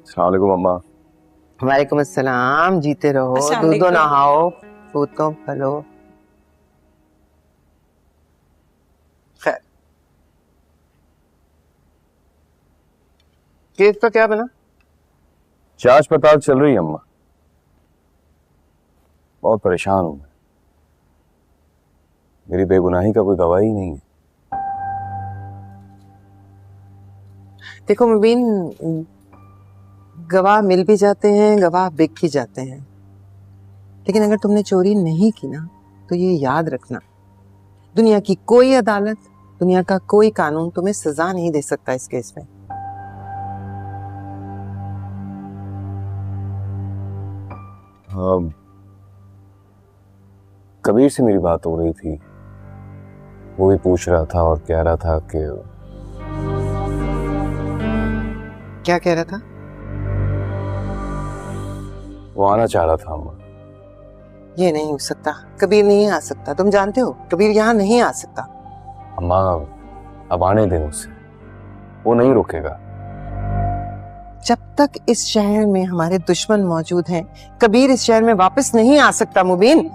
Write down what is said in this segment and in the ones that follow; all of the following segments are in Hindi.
अस्सलाम वालेकुम अम्मा। वालेकुम अस्सलाम। जीते रहो, दूधो नहाओ, सूतो फलो। खैर, केस का क्या बना? जांच पड़ताल चल रही है अम्मा। बहुत परेशान हूं मैं। मेरी बेगुनाही का कोई गवाही नहीं है। देखो मुबीन, गवाह मिल भी जाते हैं, गवाह बिक भी जाते हैं, लेकिन अगर तुमने चोरी नहीं की ना, तो ये याद रखना, दुनिया की कोई अदालत, दुनिया का कोई कानून तुम्हें सजा नहीं दे सकता इस केस में। कबीर से मेरी बात हो रही थी, वो भी पूछ रहा था और कह रहा था कि क्या कह रहा था? वो आना चाह रहा था अम्मा। ये नहीं हो सकता, कबीर नहीं आ सकता, तुम जानते हो कबीर यहाँ नहीं आ सकता। अम्मा अब आने दें उसे, वो नहीं रुकेगा। जब तक इस शहर में हमारे दुश्मन मौजूद हैं, कबीर इस शहर में वापस नहीं आ सकता मुबीन।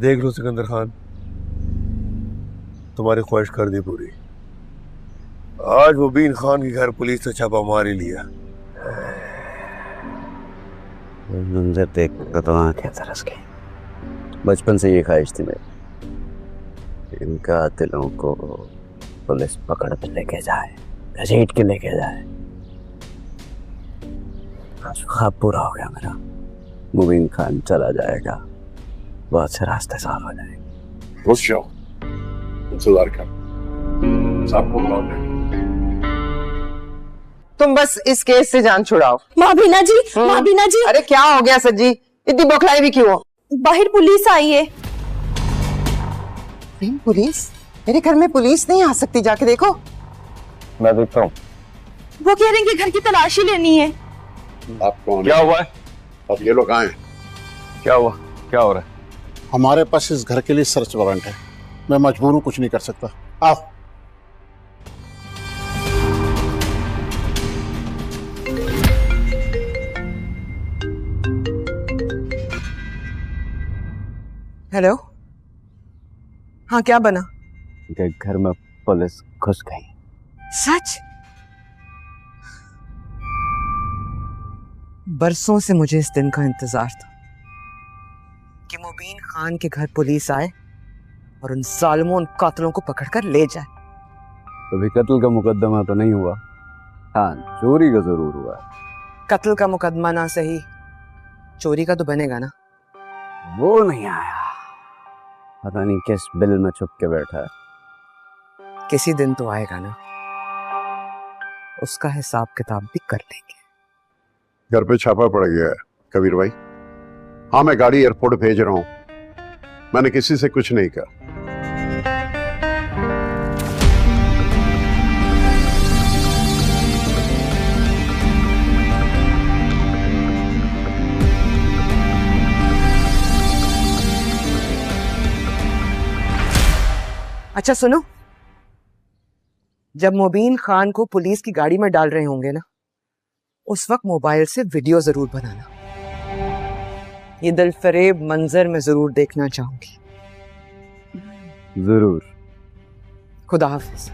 देख लो सिकंदर खान, तुम्हारी ख्वाहिश कर दी पूरी। आज मुबीन खान के घर पुलिस ने छापा मार ही लिया। मंजर देख कर तो आंखें तरस गई। बचपन से ये ख्वाहिश थी मेरी, इनका दिलों को पुलिस पकड़ के लेके जाए, घसीट के लेके जाए। आज ख्वाब पूरा हो गया मेरा। मुबीन खान चला जाएगा, बहुत से रास्ते साफ हो जाएंगे। रुक जाओ, इंतजार कर, साहब को बुलाओ। तुम बस इस केस से जान छुड़ाओ। माबीना जी, माबीना जी। अरे क्या हो गया सज्जी, इतनी बौखलाई भी क्यों? बाहर पुलिस आई है। पुलिस? मेरे घर में पुलिस नहीं आ सकती, जाके देखो। मैं देखता हूँ। वो कह रहे हैं कि घर की तलाशी लेनी है। आप कौन? क्या हुआ है? अब ये लोग आए। क्या हुआ? क्या हो रहा है? हमारे पास इस घर के लिए सर्च वारंट है। मैं मजबूर हूं, कुछ नहीं कर सकता। आओ। हेलो, हाँ क्या बना? उनके घर में पुलिस घुस गई। सच? बरसों से मुझे इस दिन का इंतजार था कि मुबीन खान के घर पुलिस आए और उन जालिमों, उन कातिलों को पकड़कर ले जाए। कभी कत्ल का मुकदमा तो नहीं हुआ? हाँ, चोरी का जरूर हुआ। कत्ल का मुकदमा ना सही, चोरी का तो बनेगा ना। वो नहीं आया, पता नहीं किस बिल में छुप के बैठा है। किसी दिन तो आएगा ना, उसका हिसाब किताब भी कर लेंगे। घर पे छापा पड़ गया है कबीर भाई। हाँ, मैं गाड़ी एयरपोर्ट भेज रहा हूँ। मैंने किसी से कुछ नहीं कहा। अच्छा सुनो, जब मुबीन खान को पुलिस की गाड़ी में डाल रहे होंगे ना, उस वक्त मोबाइल से वीडियो जरूर बनाना। ये दिलफरेब मंजर मैं जरूर देखना चाहूंगी। जरूर। खुदा हाफिज।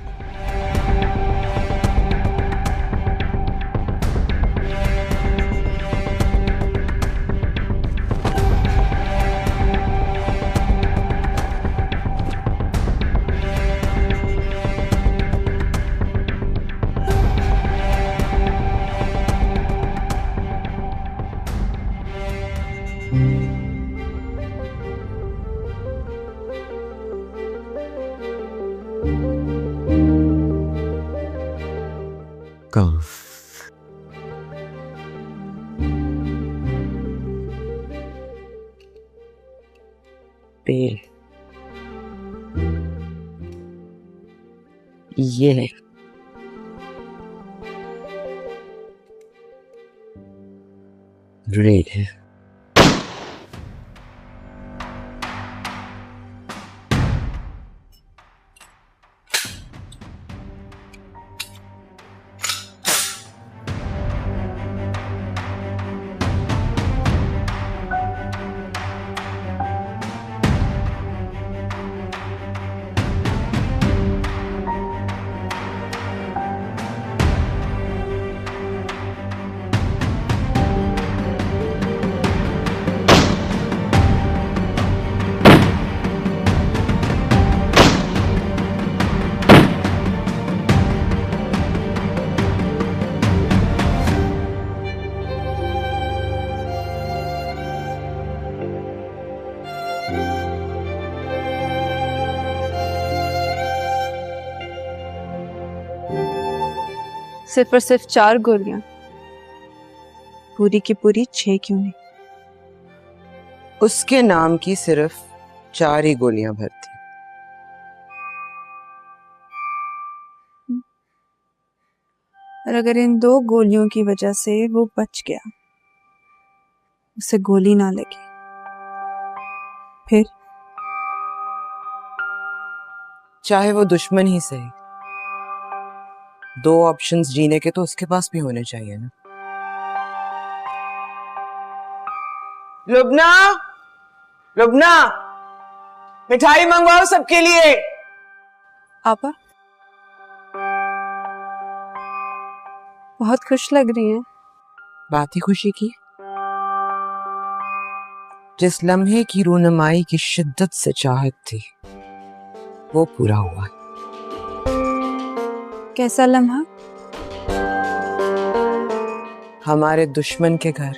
पेल ये है। ग्रेट। सिर्फ और सिर्फ 4 गोलियां, पूरी की पूरी 6 क्यों नहीं? उसके नाम की सिर्फ 4 ही गोलियां भरती। और अगर इन 2 गोलियों की वजह से वो बच गया, उसे गोली ना लगी, फिर चाहे वो दुश्मन ही सही, 2 ऑप्शंस जीने के तो उसके पास भी होने चाहिए ना। लुबना, लुबना, मिठाई मंगवाओ सबके लिए। आपा बहुत खुश लग रही हैं। बात ही खुशी की। जिस लम्हे की रूनमाई की शिद्दत से चाहत थी, वो पूरा हुआ। कैसा लम्हा? हमारे दुश्मन के घर,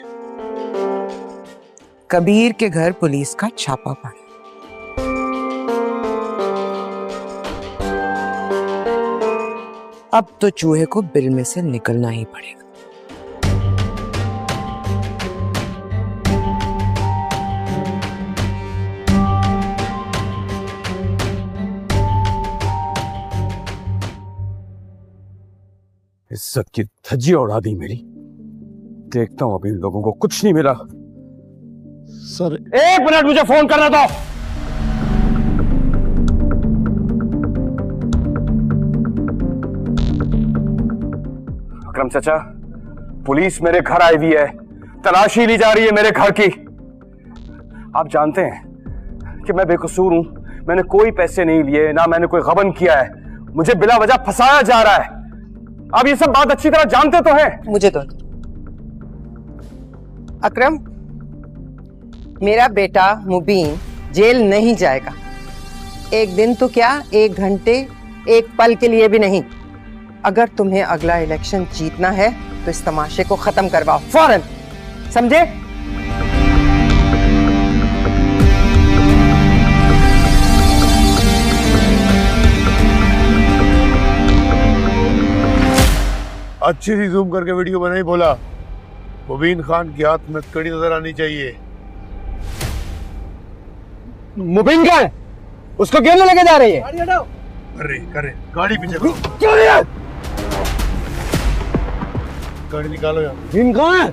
कबीर के घर पुलिस का छापा पड़ा। अब तो चूहे को बिल में से निकलना ही पड़ेगा। इज्जत की धज्जी उड़ा दी मेरी। देखता हूं अभी इन लोगों को कुछ नहीं मिला। सर 1 मिनट, मुझे फोन करना दो। अकरम चाचा, पुलिस मेरे घर आई हुई है, तलाशी ली जा रही है मेरे घर की। आप जानते हैं कि मैं बेकसूर हूं, मैंने कोई पैसे नहीं लिए, ना मैंने कोई गबन किया है, मुझे बिला वजह फंसाया जा रहा है। आप ये सब बात अच्छी तरह जानते तो हैं। मुझे तो अकरम, मेरा बेटा मुबीन जेल नहीं जाएगा। 1 दिन तो क्या, 1 घंटे, 1 पल के लिए भी नहीं। अगर तुम्हें अगला इलेक्शन जीतना है तो इस तमाशे को खत्म करवाओ फौरन, समझे? अच्छी सी जूम करके वीडियो बनाई। बोला मुबीन खान की हाथ में कड़ी नजर आनी चाहिए। मुबीन का है, उसको क्यों लेके जा रही है? करे गाड़ी पीछे करो। क्यों नहीं है? गाड़ी निकालो यार। मुबीन कहाँ है?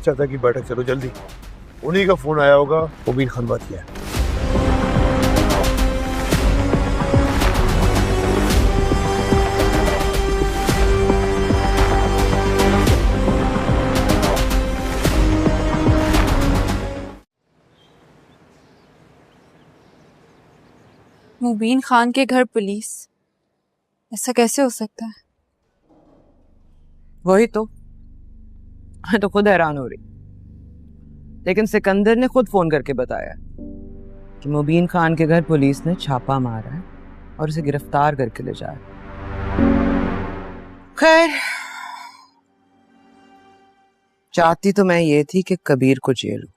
चाचा की बैठक चलो जल्दी। उन्हीं का फोन आया होगा, मुबीन खान बात किया है। मुबीन खान के घर पुलिस, ऐसा कैसे हो सकता है? वही तो, मैं तो खुद हैरान हो रही। लेकिन सिकंदर ने खुद फोन करके बताया कि मुबीन खान के घर पुलिस ने छापा मारा है और उसे गिरफ्तार करके ले जाया। खैर, चाहती तो मैं ये थी कि कबीर को जेल हो,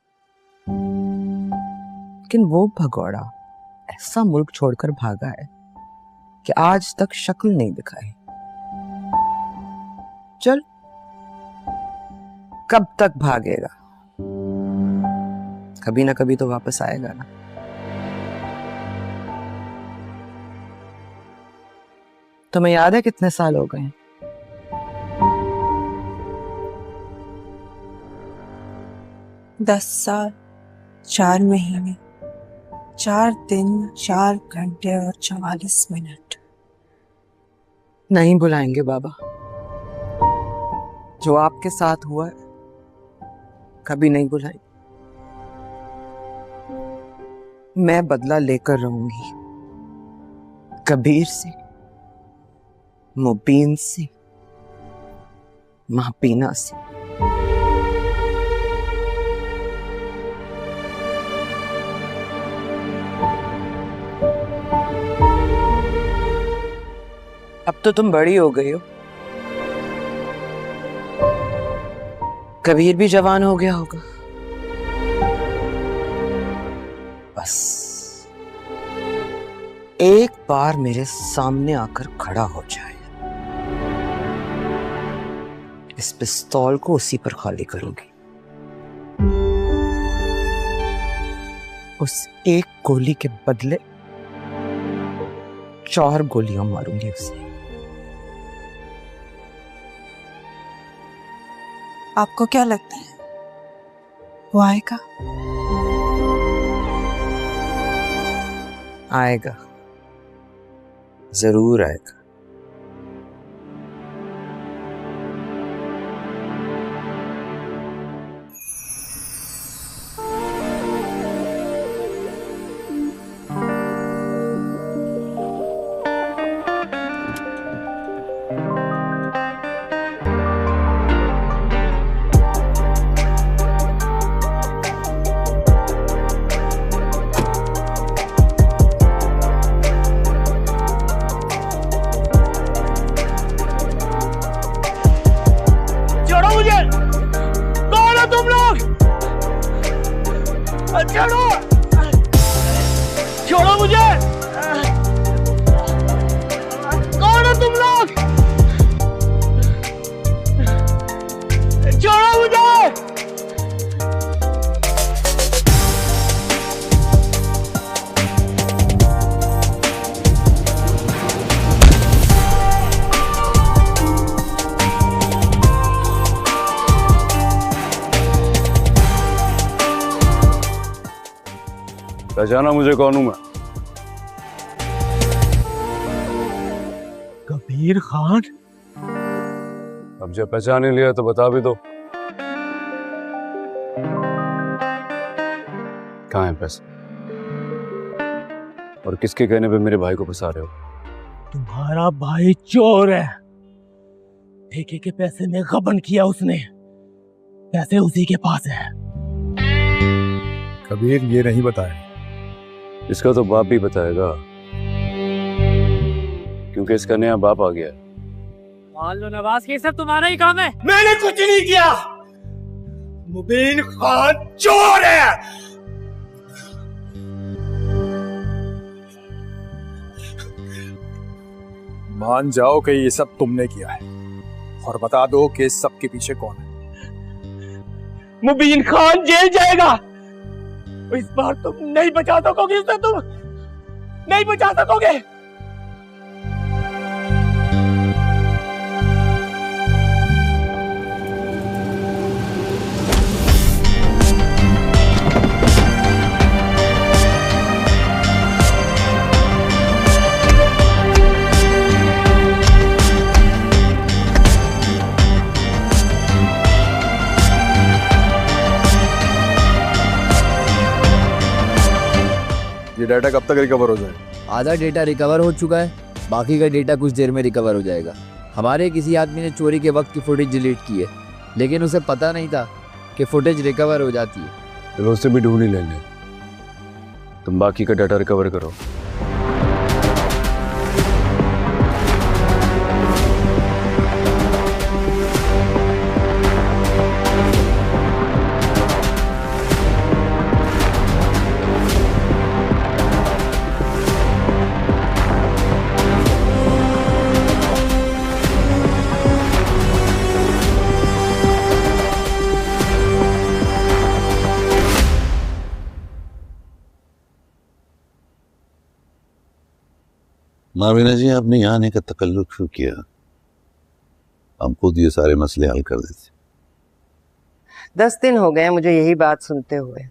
लेकिन वो भगौड़ा ऐसा मुल्क छोड़कर भागा है कि आज तक शक्ल नहीं दिखाई। चल, कब तक भागेगा? कभी ना कभी तो वापस आएगा ना। तुम्हें याद है कितने साल हो गए? 10 साल 4 महीने 4 दिन 4 घंटे और 44 मिनट। नहीं बुलाएंगे बाबा। जो आपके साथ हुआ है कभी नहीं बुलाएंगे। मैं बदला लेकर रहूंगी, कबीर से, मुबीन से, महपीना से। अब तो तुम बड़ी हो गई हो, कबीर भी जवान हो गया होगा। बस एक बार मेरे सामने आकर खड़ा हो जाए, इस पिस्तौल को उसी पर खाली करूंगी। उस एक गोली के बदले 4 गोलियां मारूंगी उसे। आपको क्या लगता है वो आएगा? आएगा, जरूर आएगा। छोड़ो मुझे! कौन हो तुम लोग? छोड़ो मुझे! पहचाना मुझे कौन हूं मैं? कबीर खान? अब जब पहचान ही लिया तो बता भी दो, कहाँ है पैसे और किसके कहने पे मेरे भाई को फंसा रहे हो? तुम्हारा भाई चोर है। ठेके के पैसे में गबन किया उसने, पैसे उसी के पास है। कबीर ये नहीं बताया। इसका तो बाप भी बताएगा, क्योंकि इसका नया बाप आ गया है। मान लो नवाज, ये सब तुम्हारा ही काम है। मैंने कुछ नहीं किया। मुबीन खान चोर है। मान जाओ कि ये सब तुमने किया है और बता दो कि इस सब के पीछे कौन है। मुबीन खान जेल जाएगा। इस बार तुम नहीं बचा सकोगे उसे, तुम नहीं बचा सकोगे। ये डाटा कब तक रिकवर हो जाए? आधा डेटा रिकवर हो चुका है, बाकी का डेटा कुछ देर में रिकवर हो जाएगा। हमारे किसी आदमी ने चोरी के वक्त की फुटेज डिलीट की है, लेकिन उसे पता नहीं था कि फुटेज रिकवर हो जाती है। चलो उससे भी ढूंढ ही लेंगे, तुम बाकी का डाटा रिकवर करो। माविना जी, आपने यहाँ आने का तकल्लुफ क्यों किया? हम खुद ये सारे मसले हल कर देते। 10 दिन हो गए मुझे यही बात सुनते हुए।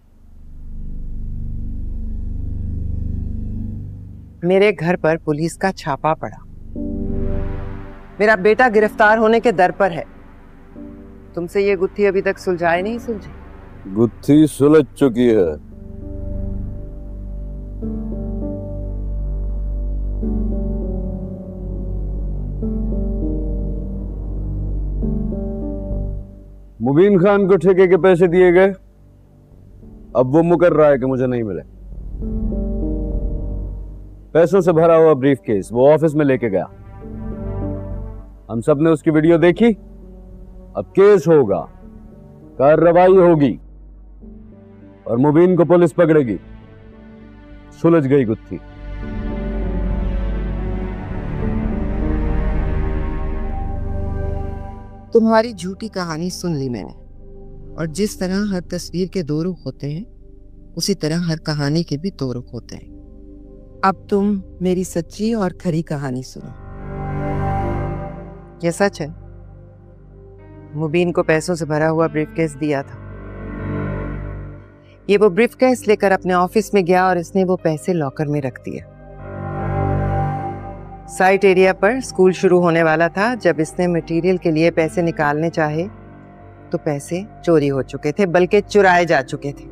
मेरे घर पर पुलिस का छापा पड़ा, मेरा बेटा गिरफ्तार होने के दर पर है। तुमसे ये गुत्थी अभी तक सुलझाई नहीं सुलझी? गुत्थी सुलझ चुकी है। मुबीन खान को ठेके के पैसे दिए गए, अब वो मुकर रहा है कि मुझे नहीं मिले। पैसों से भरा हुआ ब्रीफ केस वो ऑफिस में लेके गया, हम सब ने उसकी वीडियो देखी। अब केस होगा, कार्रवाई होगी और मुबीन को पुलिस पकड़ेगी। सुलझ गई गुत्थी। तुम्हारी झूठी कहानी सुन ली मैंने, और जिस तरह हर तस्वीर के दो रुख होते हैं उसी तरह हर कहानी के भी दो रुख होते हैं। अब तुम मेरी सच्ची और खरी कहानी सुनो। यह सच है, मुबीन को पैसों से भरा हुआ ब्रीफकेस दिया था। ये वो ब्रीफकेस लेकर अपने ऑफिस में गया और इसने वो पैसे लॉकर में रख दिए। साइट एरिया पर स्कूल शुरू होने वाला था। जब इसने मटेरियल के लिए पैसे निकालने चाहे तो पैसे चोरी हो चुके थे, बल्कि चुराए जा चुके थे।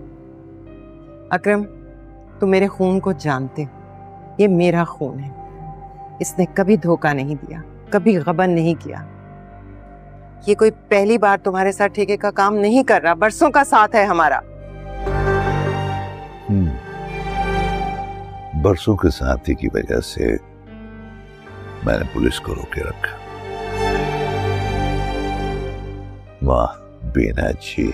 अकरम, तुम मेरे खून को जानते हो, ये मेरा खून है। इसने कभी धोखा नहीं दिया, कभी गबन नहीं किया। ये कोई पहली बार तुम्हारे साथ ठेके का काम नहीं कर रहा, बरसों का साथ है हमारा। बरसों के साथी की वजह से मैंने पुलिस को रोके रखा। वाह बीना जी,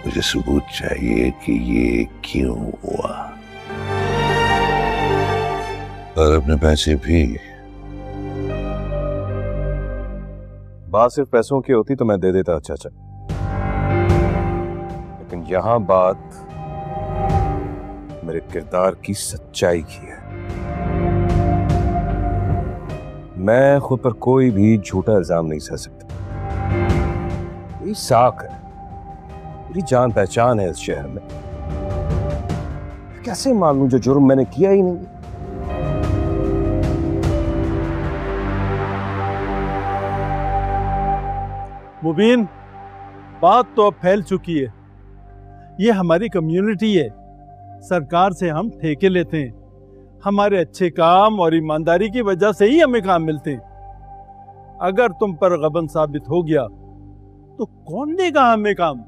मुझे सबूत चाहिए कि ये क्यों हुआ, और अपने पैसे भी। बात सिर्फ पैसों की होती तो मैं दे देता चाचा, लेकिन यहां बात मेरे किरदार की सच्चाई की है। मैं खुद पर कोई भी झूठा इल्जाम नहीं सह सकता। मेरी साख है, मेरी जान पहचान है इस शहर में। कैसे मान लूं जो जुर्म मैंने किया ही नहीं? मुबीन, बात तो अब फैल चुकी है। ये हमारी कम्युनिटी है, सरकार से हम ठेके लेते हैं। हमारे अच्छे काम और ईमानदारी की वजह से ही हमें काम मिलते हैं। अगर तुम पर गबन साबित हो गया तो कौन देगा हमें काम?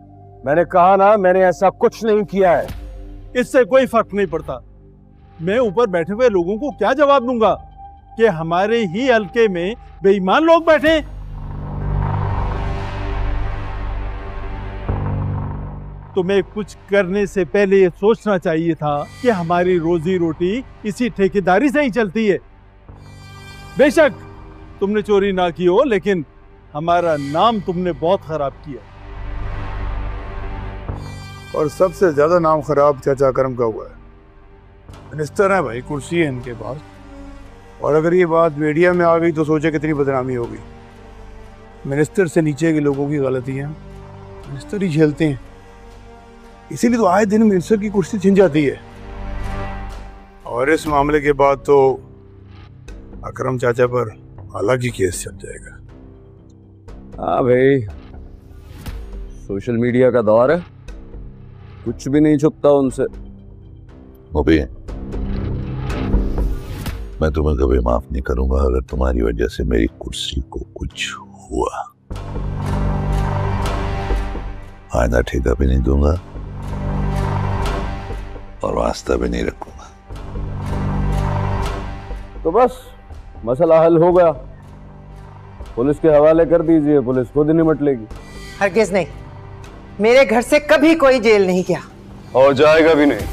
मैंने कहा ना, मैंने ऐसा कुछ नहीं किया है। इससे कोई फर्क नहीं पड़ता। मैं ऊपर बैठे हुए लोगों को क्या जवाब दूंगा कि हमारे ही हल्के में बेईमान लोग बैठे? तुम्हें कुछ करने से पहले ये सोचना चाहिए था कि हमारी रोजी रोटी इसी ठेकेदारी से ही चलती है। बेशक तुमने चोरी ना की हो, लेकिन हमारा नाम तुमने बहुत खराब किया। और सबसे ज्यादा नाम खराब चाचा करम का हुआ है। मिनिस्टर है भाई, कुर्सी है इनके पास, और अगर ये बात मीडिया में आ गई तो सोचे कितनी बदनामी होगी। मिनिस्टर से नीचे के लोगों की गलतियां मिनिस्टर ही झेलते हैं, इसीलिए तो आए दिन मिनिस्टर की कुर्सी छिन जाती है। और इस मामले के बाद तो अकरम चाचा पर अलग ही केस चल जाएगा। हाँ भाई, सोशल मीडिया का दौर है, कुछ भी नहीं छुपता उनसे। मुबीन, मैं तुम्हें कभी माफ नहीं करूंगा अगर तुम्हारी वजह से मेरी कुर्सी को कुछ हुआ। आइंदा ठेका भी नहीं दूंगा और वास्ता भी नहीं रखूंगा। तो बस मसला हल हो गया, पुलिस के हवाले कर दीजिए, पुलिस खुद ही निपट लेगी। हरगिज नहीं, मेरे घर से कभी कोई जेल नहीं गया और जाएगा भी नहीं।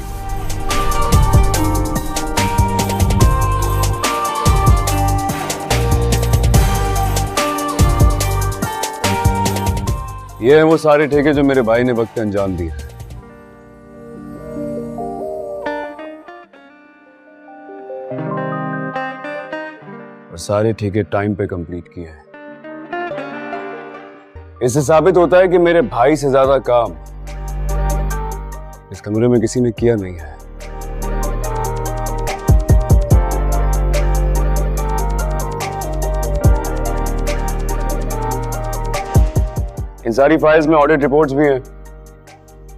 ये हैं वो सारे ठेके जो मेरे भाई ने वक्त अंजाम दिए। और सारे ठेके टाइम पे कंप्लीट किए हैं। इससे साबित होता है कि मेरे भाई से ज्यादा काम इस कमरे में किसी ने किया नहीं है। इन सारी फाइल्स में ऑडिट रिपोर्ट्स भी हैं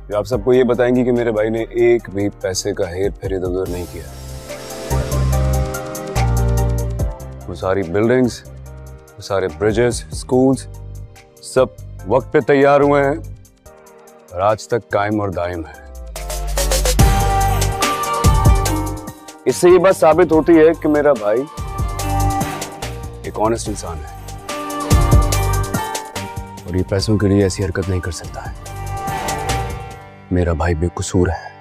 जो आप सबको ये बताएंगी कि मेरे भाई ने एक भी पैसे का हेर फेर इधर उधर नहीं किया। वो सारी बिल्डिंग्स, वो सारे ब्रिजेस, स्कूल्स सब वक्त पे तैयार हुए हैं और आज तक कायम और दायम है। इससे ये बात साबित होती है कि मेरा भाई एक ऑनेस्ट इंसान है और ये पैसों के लिए ऐसी हरकत नहीं कर सकता है। मेरा भाई बेकसूर है।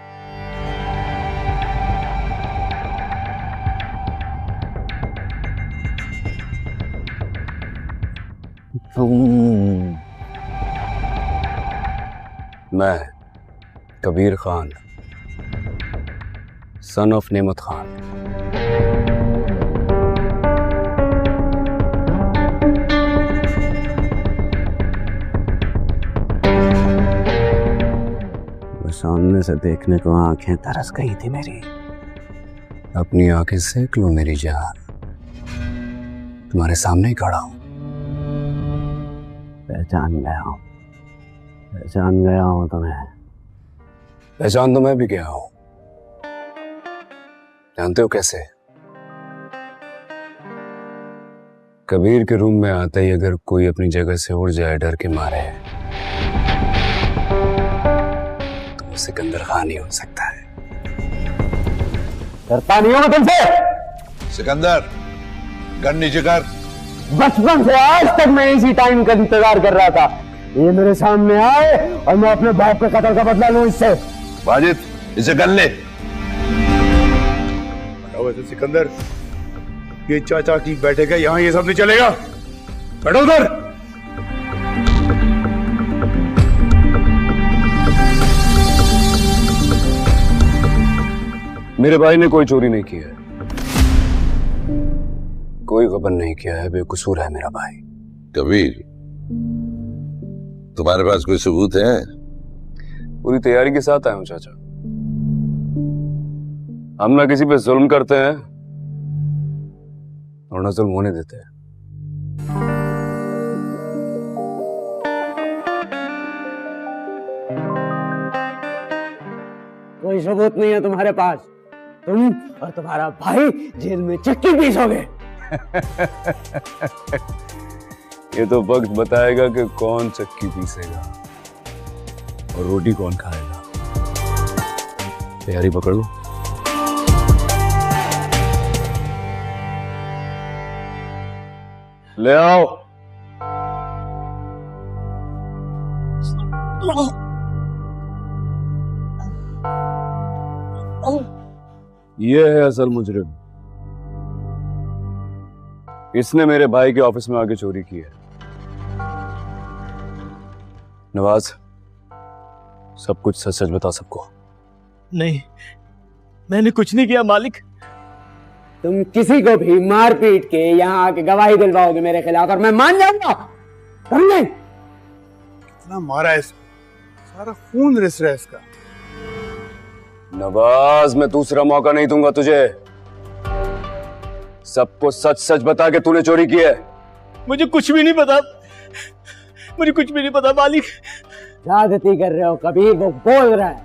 मैं कबीर खान, सन ऑफ नेमत खान, सामने से देखने को आंखें तरस गई थी मेरी। अपनी आंखें सेक लो मेरी जान, तुम्हारे सामने ही खड़ा हूं। पहचान गया हूं तुम्हें। पहचान तो मैं भी गया हूं। जानते हो कैसे? कबीर के रूम में आते ही अगर कोई अपनी जगह से उड़ जाए डर के मारे तो वो सिकंदर खान ही हो सकता है। डरता नहीं हूं मैं तुमसे। सिकंदर, गन नीचे कर। बचपन से आज तक मैं इसी टाइम का इंतजार कर रहा था, ये मेरे सामने आए और मैं अपने बाप के कत्ल का बदला लूं इससे। वाजिद, इसे गन ले। वैसे सिकंदर, ये चाचा की बैठेगा यहाँ, ये सब नहीं चलेगा। बैठो उधर। मेरे भाई ने कोई चोरी नहीं की है, कोई गबन नहीं किया है, बेकसूर है मेरा भाई। कबीर, तुम्हारे पास कोई सबूत है? पूरी तैयारी के साथ आया हूं चाचा। हम ना किसी पे जुल्म करते हैं और ना जुल्म होने देते हैं। कोई सबूत नहीं है तुम्हारे पास। तुम और तुम्हारा भाई जेल में चक्की पीसोगे। ये तो वक्त बताएगा कि कौन चक्की पीसेगा और रोटी कौन खाएगा। तैयारी पकड़ लो। ले आओ। ये है असल मुजरिम। इसने मेरे भाई के ऑफिस में आके चोरी की है। नवाज, सब कुछ सच सच बता सबको। नहीं, मैंने कुछ नहीं किया मालिक। तुम किसी को भी मार पीट के यहाँ आके गवाही दिलवाओगे मेरे खिलाफ और मैं मान जाऊंगा? समझे? कितना मारा है इसको, सारा खून रिस रहा है इसका। नवाज, मैं दूसरा मौका नहीं दूंगा तुझे। सबको सच सच बता के तूने चोरी की है। मुझे कुछ भी नहीं पता, मुझे कुछ भी नहीं पता मालिक। ज्यादती कर रहे हो कबीर, वो बोल रहा है।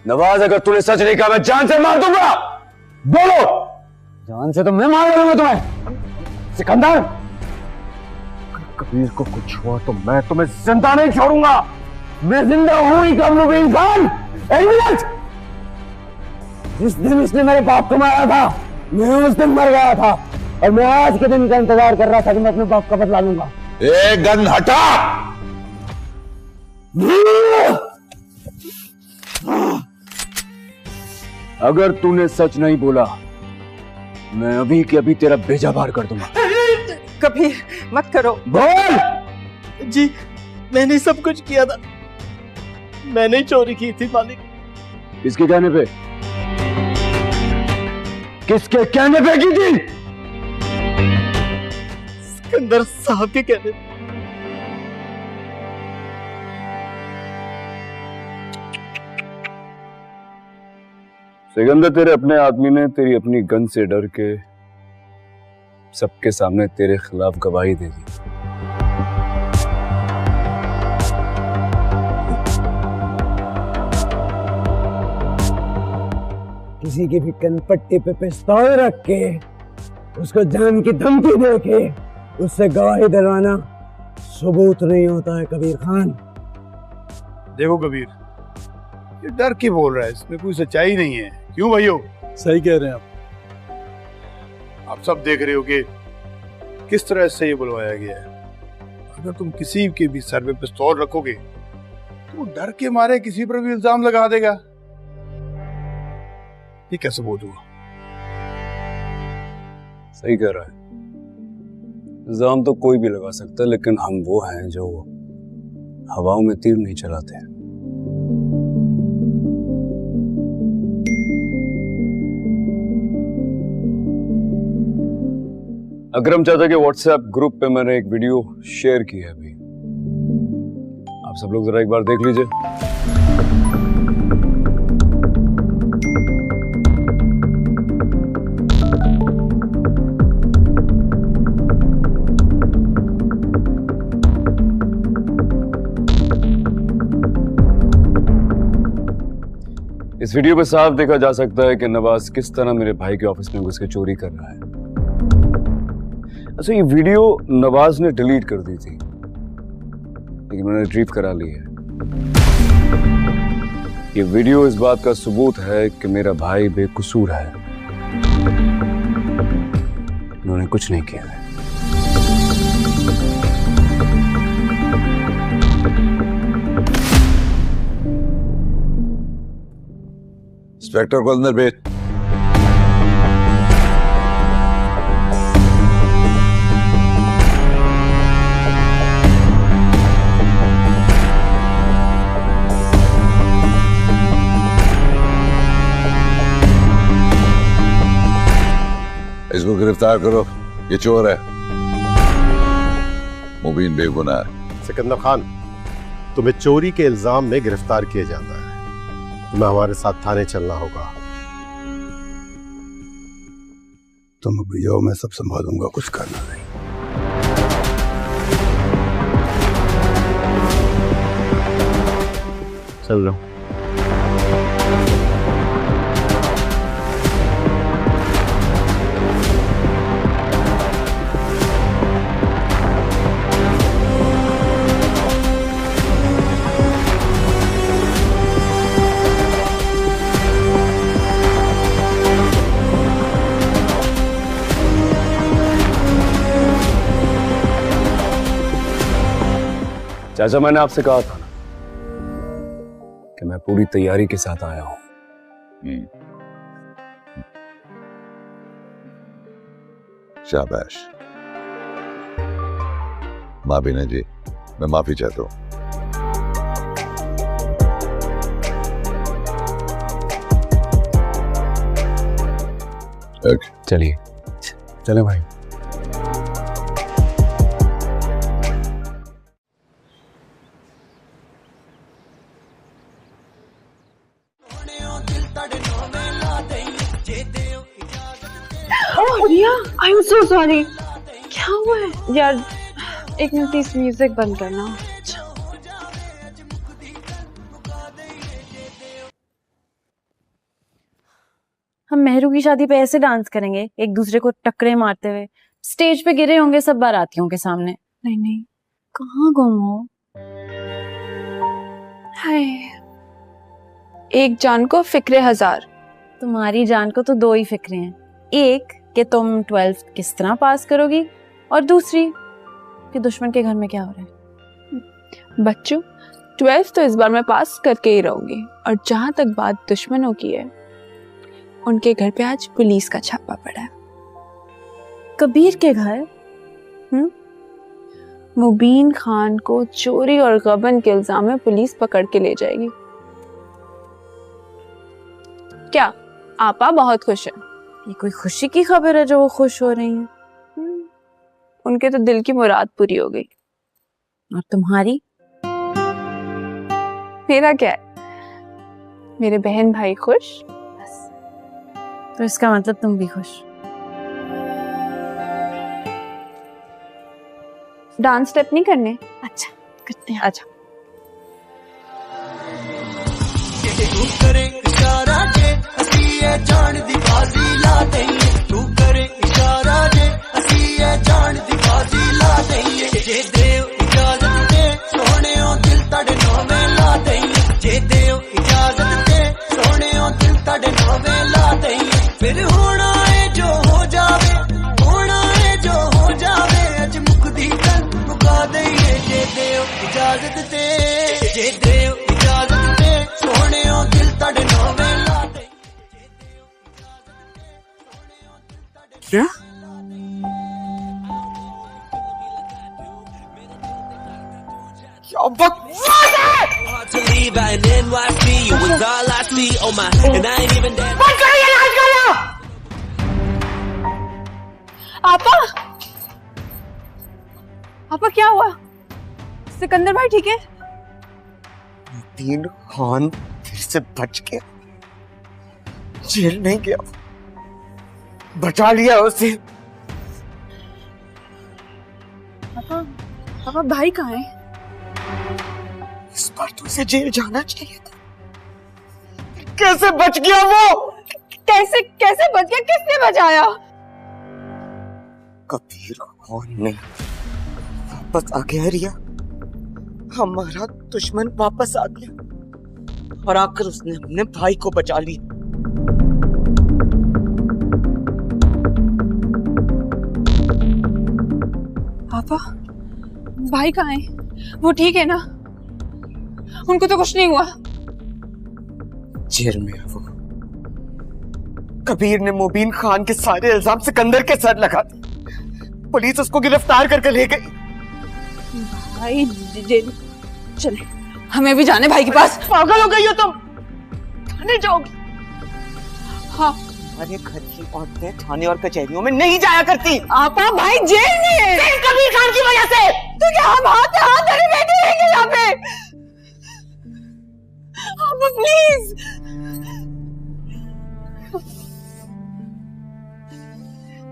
नवाज, अगर तूने सच नहीं कहा मैं जान से मार दूंगा। बोलो। जान से तो मैं मार दूंगा तुम्हें। सिकंदर, कबीर को कुछ हुआ तो मैं तुम्हें जिंदा नहीं छोड़ूंगा। मैं जिंदा हूं ही कमरुद्दीन खान। जिस दिन इसने मेरे बाप को मारा था मैं उस दिन मर गया था और मैं आज के दिन का इंतजार कर रहा था कि मैं अपने बाप का बदला लूंगा। ए, गन हटा। अगर तूने सच नहीं बोला मैं अभी के अभी तेरा बेजा बार कर दूंगा। कबीर, मत करो। बोल। जी, मैंने सब कुछ किया था, मैंने ही चोरी की थी मालिक। किसके कहने पे? किसके कहने पे की थी? सिकंदर साहब के कहने पे। सिकंदर, तेरे अपने आदमी ने तेरी अपनी गन से डर के सबके सामने तेरे खिलाफ गवाही दे दी। किसी की भी कनपट्टी पे पिस्तौल रख के उसको जान की धमकी दे के उससे गवाही दिलवाना सबूत नहीं होता है कबीर खान। देखो कबीर, ये डर की बोल रहा है, इसमें कोई सच्चाई नहीं है। क्यों भाइयों? सही कह रहे हैं आप सब देख रहे हो कि किस तरह से ये बुलवाया गया है। अगर तुम किसी के भी सर पे पिस्तौल रखोगे तो डर के मारे किसी पर भी इल्जाम लगा देगा। ये कैसे सबूत हुआ? सही कह रहा है, इल्जाम तो कोई भी लगा सकता है, लेकिन हम वो हैं जो हवाओं में तीर नहीं चलाते हैं। अकरम चाचा के व्हाट्सएप ग्रुप पे मैंने एक वीडियो शेयर की है अभी, आप सब लोग जरा एक बार देख लीजिए। इस वीडियो पे साफ देखा जा सकता है कि नवाज किस तरह मेरे भाई के ऑफिस में घुस के चोरी कर रहा है। अच्छा, ये वीडियो नवाज ने डिलीट कर दी थी, लेकिन मैंने रिट्रीव करा ली है। ये वीडियो इस बात का सबूत है कि मेरा भाई बेकसूर है, उन्होंने कुछ नहीं किया है। इंस्पेक्टर को अंदर भेज। इसको गिरफ्तार करो, ये चोर है। मुबीन बेगुनाह है। सिकंदर खान, तुम्हें चोरी के इल्जाम में गिरफ्तार किया जाता है। तुम्हें हमारे साथ थाने चलना होगा। तुम अभी जाओ, मैं सब संभालूंगा, कुछ करना नहीं। चल रहा हूं। चाचा, मैंने आपसे कहा था ना कि मैं पूरी तैयारी के साथ आया हूं। शाबाश। माबीना जी, मैं माफी चाहता हूं। चलिए चले भाई। रिया, आई एम सो सॉरी। क्या हुआ है यार? एक मिनट प्लीज म्यूजिक बंद करना। हम मेहरू की शादी पे ऐसे डांस करेंगे, एक दूसरे को टक्करे मारते हुए, स्टेज पे गिरे होंगे सब बारातियों के सामने। नहीं नहीं, कहाँ गुम हो? हाय, एक जान को फिक्रे हजार। तुम्हारी जान को तो दो ही फिक्रे हैं, एक कि तुम 12th किस तरह पास करोगी, और दूसरी कि दुश्मन के घर में क्या हो रहा है। बच्चों, 12th तो इस बार मैं पास करके ही रहूंगी। और जहां तक बात दुश्मनों की है, उनके घर पे आज पुलिस का छापा पड़ा है। कबीर के घर? मुबीन खान को चोरी और गबन के इल्जाम में पुलिस पकड़ के ले जाएगी। क्या आपा बहुत खुश है? ये कोई खुशी की खबर है जो वो खुश हो रही हैं? उनके तो दिल की मुराद पूरी हो गई। और तुम्हारी? मेरा क्या है, मेरे बहन भाई खुश, बस तो इसका मतलब तुम भी खुश। डांस स्टेप नहीं करने? अच्छा करते हैं, अच्छा। तू करे इशारा जे असी ये जान दी बाजी ला देंगे, तू करे इशारा जे असी ये जान दी बाजी ला देंगे, जे देव इजाजत दे सोने ओ दिल तड़े नोवे ला देंगे, जे देव इजाजत दे सोने ओ दिल तड़े नोवे ला देंगे, फिर होना है जो हो जावे, होना है जो हो जावे, अज मुकदी गल मुका देंगे, जे देव इजाजत दे, जे देव इजाजत दे सोने ओ दिल तड़े नोवे ला देंगे। क्या? क्या बकवास है? To leave out in NYC, you was all I see, oh my, and I ain't even that. बंद करो ये नाच गाना! आपा, आपा क्या हुआ? सिकंदर भाई ठीक है? मुबीन खान फिर से बच गया, जेल नहीं गया, बचा लिया उसे। पापा भाई कहाँ है? इस बार तो उसे जेल जाना चाहिए था। कैसे बच गया वो? कैसे कैसे बच गया? किसने बचाया? कबीर खान ने वापस आ गया रिया, हमारा दुश्मन वापस आ गया और आकर उसने अपने भाई को बचा लिया। पापा भाई कहाँ है? वो ठीक है ना? उनको तो कुछ नहीं हुआ? जेल में है वो। कबीर ने मुबीन खान के सारे इल्जाम सिकंदर के सर लगा दिए, पुलिस उसको गिरफ्तार करके ले गई। भाई जेल चले, हमें भी जाने भाई के पास। पागल हो गई हो तुम? थाने जाओगी? हाँ, हमारे घर की औरतें थाने और कचहरियों में नहीं जाया करती। आपा भाई जेल में है सिर्फ कबीर खान की वजह से। तो क्या हम हाथ धरे बैठे रहेंगे यहाँ पे? आपा प्लीज।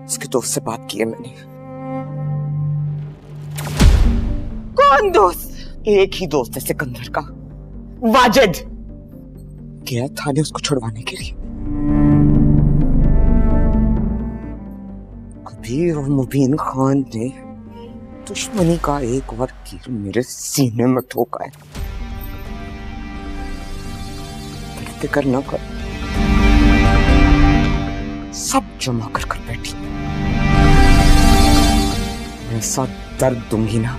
उसके दोस्त से बात की है मैंने। कौन दोस्त? एक ही दोस्त है सिकंदर का, वाजिद। गया थाने उसको छुड़वाने के लिए। कबीर और मुबीन खान ने दुश्मनी का एक और तीर मेरे सीने में ठोका है। फिक्र न कर, सब जमा कर कर बैठी। ऐसा दर्द दूंगी ना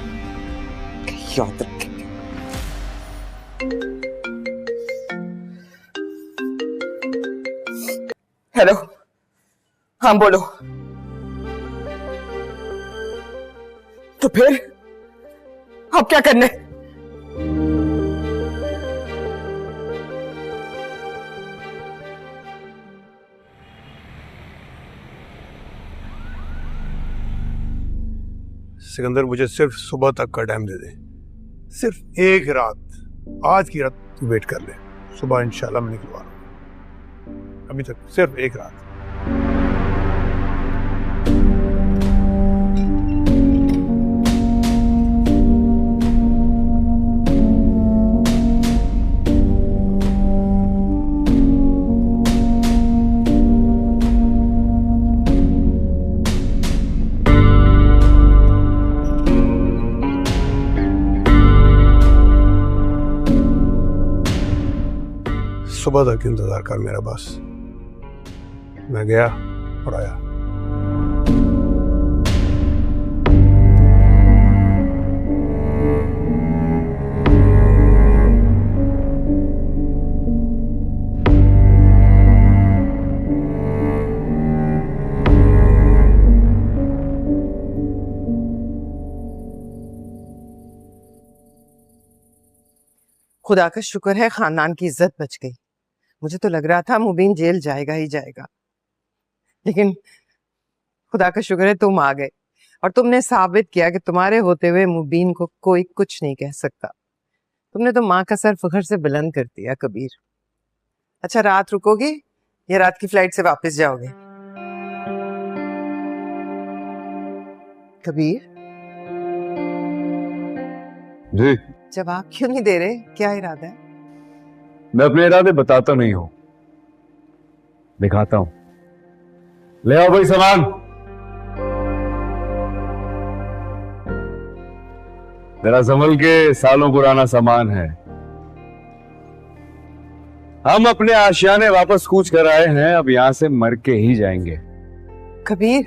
कि याद रखेंगे। हेलो, हाँ बोलो। तो फिर अब क्या करना है? सिकंदर, मुझे सिर्फ सुबह तक का टाइम दे दे, सिर्फ एक रात, आज की रात तू वेट कर ले, सुबह इंशाल्लाह मैं निकलवा लूंगा। अभी तक सिर्फ एक रात। सुबह तक इंतजार कर मेरा, बस। मैं गया और आया। खुदा का शुक्र है खानदान की इज्जत बच गई। मुझे तो लग रहा था मुबीन जेल जाएगा ही जाएगा, लेकिन खुदा का शुक्र है तुम आ गए और तुमने साबित किया कि तुम्हारे होते हुए मुबीन को कोई कुछ नहीं कह सकता। तुमने तो माँ का सर फख्र से बुलंद कर दिया कबीर। अच्छा, रात रुकोगे या रात की फ्लाइट से वापस जाओगे? कबीर, जी जवाब क्यों नहीं दे रहे? क्या इरादा है? मैं अपने इरादे बताता नहीं हूं, दिखाता हूं। ले आओ भाई सामान। जरा संभल के, सालों पुराना सामान है। हम अपने आशियाने वापस कूच कर आए हैं, अब यहां से मर के ही जाएंगे। कबीर,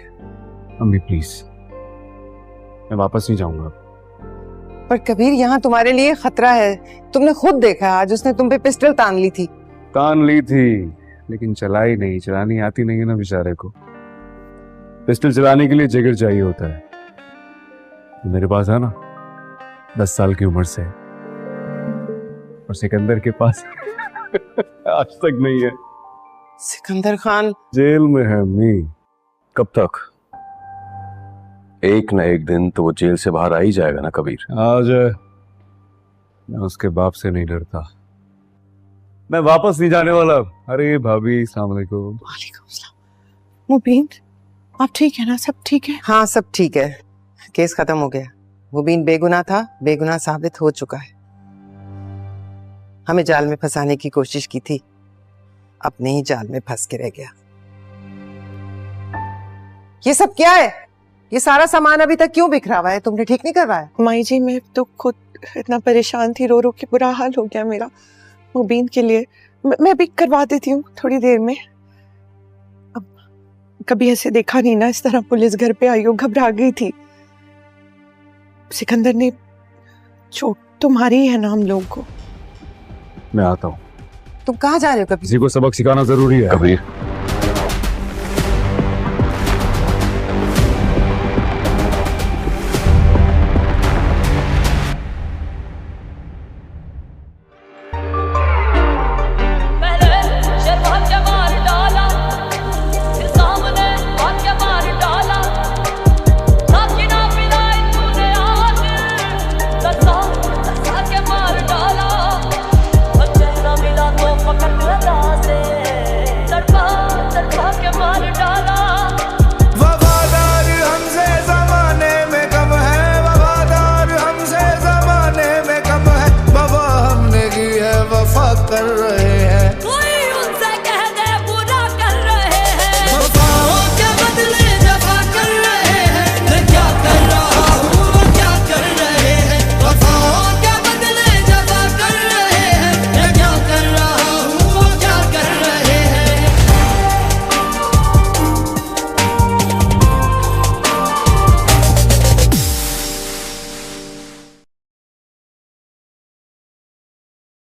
अम्मी प्लीज, मैं वापस नहीं जाऊंगा। पर कबीर यहाँ तुम्हारे लिए खतरा है। तुमने खुद देखा आज उसने तुम पे पिस्टल तान ली थी। तान ली थी लेकिन चलाई नहीं, चलानी आती नहीं है ना बेचारे को। पिस्टल चलाने के लिए जिगर चाहिए होता है, मेरे पास है ना 10 साल की उम्र से, और सिकंदर के पास आज तक नहीं है। सिकंदर खान जेल में है अम्मी। कब तक? एक ना एक दिन तो वो जेल से बाहर आ ही जाएगा ना कबीर। आ जाए, मैं उसके बाप से नहीं डरता। मैं वापस नहीं जाने वाला। अरे भाभी, अस्सलाम वालेकुम। वालेकुम सलाम। मुबीन, आप ठीक है ना? सब ठीक है? हाँ सब ठीक है, केस खत्म हो गया। मुबीन बेगुनाह था, बेगुनाह साबित हो चुका है। हमें जाल में फंसाने की कोशिश की थी, अपने ही जाल में फंस के रह गया। ये सब क्या है? ये सारा सामान अभी तक क्यों बिखरा हुआ है? तुमने ठीक नहीं करवाया? माई जी, मैं तो खुद इतना परेशान थी, रो रो के बुरा हाल हो गया मेरा मुबीन के लिए। मैं भी करवा देती हूँ थोड़ी देर में। अब कभी ऐसे देखा नहीं ना इस तरह पुलिस घर पे आई हो, घबरा गई थी। सिकंदर ने चोट तो मारी है ना हम लोग को। मैं आता हूँ। तुम कहाँ जा रहे हो? कभी किसी को सबक सिखाना जरूरी है। कबीर,